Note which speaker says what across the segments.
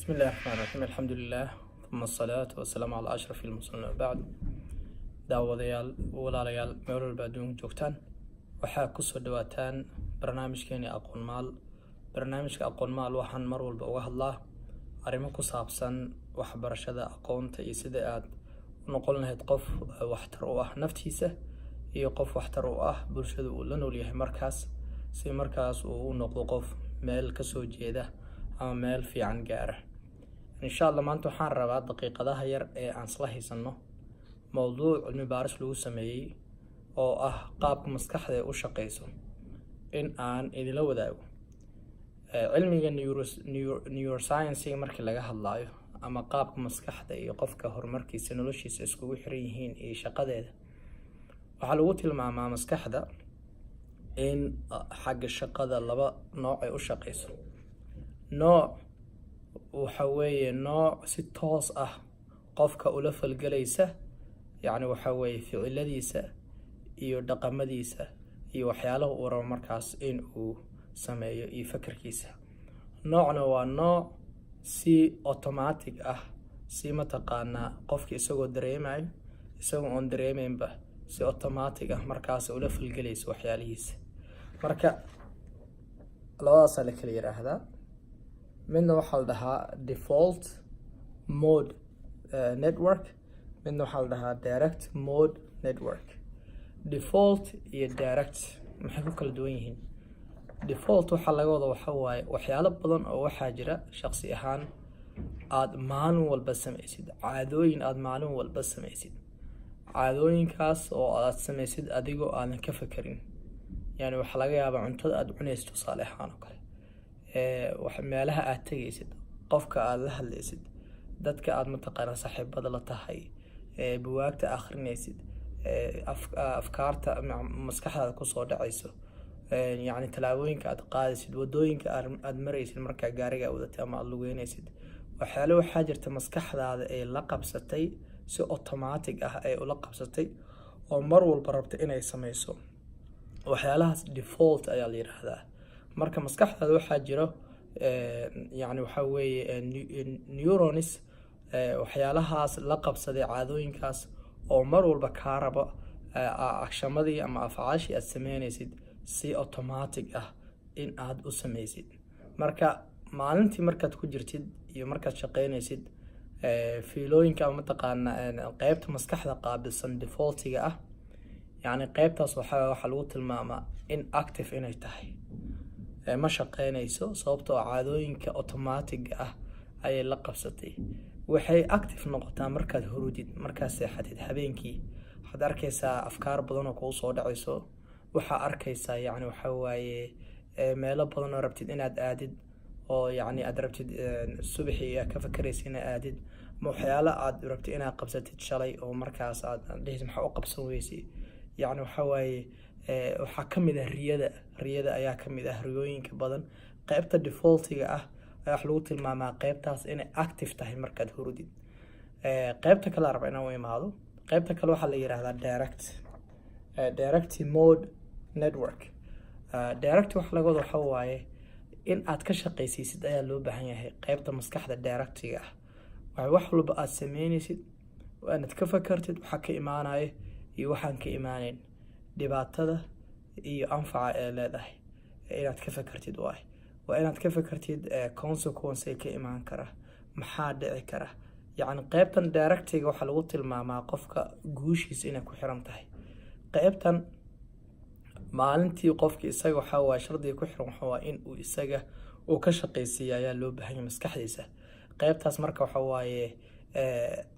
Speaker 1: بسم الله الرحمن الرحيم الحمد لله ثم الصلاة والسلام على أشرف المرسلين وبعد daawadayaal walaalayaal meel walba adduunka joogtaan waxaa ku soo dhawaataan barnaamijkeeni aqoon maal barnaamijka aqoon maal waxaan mar walba uga hadlaa arrimo ku saabsan waxbarashada aqoonta iyo sida aad u noqon lahayd qof waxtar u ah naftiisa iyo qof waxtar u ah bulshada uu la nool yahay markaas si markaas uu u noqdo qof meel ka soo jeeda ama meel fiican gaara insha Allah maanta waxaan rabaa daqiiqadaha yar ee aan isla haysano mowduuc cilmi baaris lagu sameeyay oo ah qaabka maskaxda u shaqeyso in aan idila wadaago cilmiga neuroscience markii laga hadlayo ama qaabka maskaxda iyo qofka horumarkiisa noloshiisa iskugu xiran yihiin iyo shaqadeeda waxaa lagu tilmaamaa maskaxda in xagga shaqada laba nooc ay u shaqeyso nooc waxa weeye nooc si toos ah qofka ula falgalaysa يعني وحوي فعلadiisa iyo dhaqamadiisa iyo waxyaalaha uu rabo markaas in uu sameeyo iyo fikirkiisa noocna waa nooc si automatic ah si mataqaana qofkii isagoo dareemayo isagoo on dareemeynba si automatic ah markaas ula falgalaysa waxyaalihiisa marka labadaas la kala yiraahdaa midna waxa la dhahaa default mode network midna waxaa la dhahaa direct mode network default iyo direct maxay ku kala duwan yihiin default waxaa laga wada waxa waaye waxyaalo badan oo waxaa jira shakhsi ahaan aad maalin walba samaysid caadooyin aad maalin walba samaysid caadooyinkaas oo aad samaysid adigoo aadan ka fakerin yani waxa laga yaabaa cuntada aad cunaysid tusaale ahaan oo kale wax meelaha aad tagaysid qofka aad la hadlaysid dadka aad mataqaana saaxiibada la tahay buwaagta akhrinaysid afkaarta maskaxdaada ku soo dhacayso yani talaabooyinka aad qaadaysid wadooyinka aad maraysid marka gaariga wadatay ama aad lugeynaysid waxyaalo waxaa jirta maskaxdaada ay la qabsatay si automatic ah ay ula qabsatay oo mar walba rabta inay sameyso waxyaalahaas default ayaa la yiraahdaa marka maskaxdaada waxaa jiro yani waxa weeye neurons waxyaalahaas la qabsaday caadooyinkaas oo mar walba ka raba akshamadii ama afcaashii aad sameynaysid si automatic ah in aad u sameysid marka maalintii markaad ku jirtid iyo markaad shaqeynaysid fiilooyinka ama mataqaana qaybta maskaxda qaabilsan defaultiga ah yani qaybtaas waxaa lagu tilmaamaa in active inay tahay ma shaqeynayso sababtoo caadooyinka automatic ah ayay la qabsatay waxay active noqotaa markaad hurudid markaad seexatid habeenkii waxaad arkaysaa afkaar badan oo kugu soo dhacayso waxaa arkaysaa yani waxa waaye meelo badan oo rabtid inaad aadid oo yani aad rabtid subaxii aad ka fakaraysid inaad aadid ma waxyaalo aad rabtid inaad qabsatid shalay oo markaas aad dhehaysid maxaa u qabsan weysay yani waxa waaye waxaa ka mid ah riyada ayaa ka mid ah riyooyinka badan qaybta defaultiga ah wax lagu tilmaamaa qaybtaas inay active tahay markaad hurudid qaybta kale raba inaan u imaado qaybta kale waxaa la yiraahdaa direct mode network direct waxa laga wada waxa waaye in aad ka shaqaysiisid ayaa loo baahan yahay qaybta maskaxda directiga ah wax walba aad sameynaysid waa inaad ka fakartid waxa ka imaanaya iyo waxaan ka imaaneyn dhibaatada iyo anfaca ee leedahay inaad ka fakartid waa inaad ka fakartid consequence ka imaan kara maxaa dhici kara yani qaybtan directiga waxa lagu tilmaamaa qofka guushiisa inay ku xiran tahay qaybtan maalintii qofka isaga waxa waa shardiga ku xiran waxa waa in uu isaga uu ka shaqeysiyo ayaa loo baahan yahay maskaxdiisa qaybtaas marka waxa waaye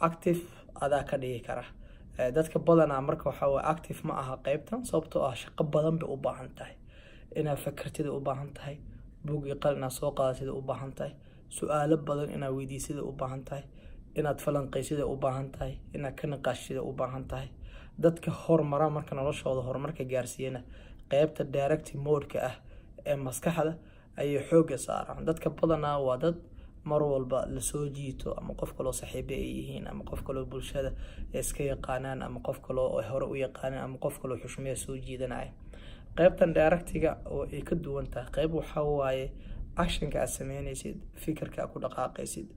Speaker 1: active adaa ka dhigi kara dadka badanaa marka waxa waa active ma aha qaybtan sababtoo ah shaqo badan bay u baahan tahay inaad fakartida u baahan tahay buug iyo qalin inaad soo qaadasida u baahan tahay su-aalo badan inaad weydiisida u baahan tahay inaad falanqaysida u baahan tahay inaad ka naqaashida u baahan tahay dadka horumara marka noloshooda horumarka gaarsiiyana qaybta direct mode-ka ah ee maskaxda ayay xooga saaraan dadka badanaa waa dad mar walba la soo jiito ama qof kale oo saaxiibo ay yihiin ama qof kale oo bulshada iska yaqaanaan ama qof kale oo hore u yaqaanaan ama qof kale oo xushmada soo jiidanaya qaybtan directiga oo ay ka duwan tahay qayb waxa waaye actionka aad sameynaysid, fikirka aad ku dhaqaaqaysid,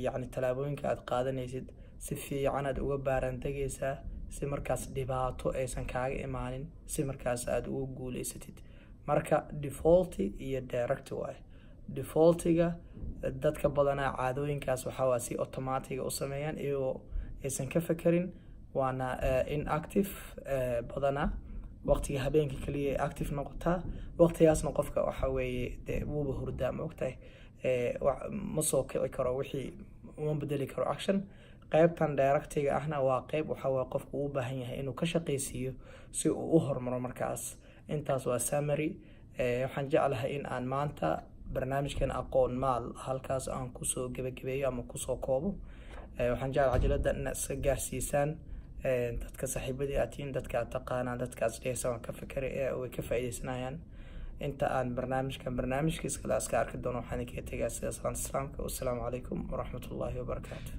Speaker 1: yacni tallaabooyinka aad qaadanaysid si fiican aad uga baaraandegaysaa si markaas dhibaato aysan kaaga imaanin, si markaas aad ugu guulaysatid. marka default iyo direct waaye. defaultiga dadka badanaa caadooyinkaas waxaa waa si automatic u sameeyaan iyagoo aysan ka fekerin, waana inactive badanaa waqtiga habeenkii kaliya ay active noqotaa. waqtigaasna qofka waxa weeye dee wuuba hurdaa, ma ogtahay, ma soo kici karo, wixii uma bedeli karo action. qaybtan directiga ahna waa qayb waxa waa qofku u baahan yahay inuu ka shaqaysiiyo si uu u horumaro markaas. intaas waa summary. waxaan jeclahay in aan maanta barnaamijkan aqoon maal halkaas aan kusoo gebagabeeyo ama kusoo koobo. waxaan jeclahay cajalada in iska gaarsiisaan dadka saaxiibadii aad tihiin, dadka aad taqaanaan, dadkaas dhehaysan ka fikray way ka faa'iidaysanayaan. inta aan barnaamijkiis kale iska arki doono waxaan idinkaga tegaa sidaas. Salaamka. Wassalaamu calaykum waraxmatullaahi wabarakaatu.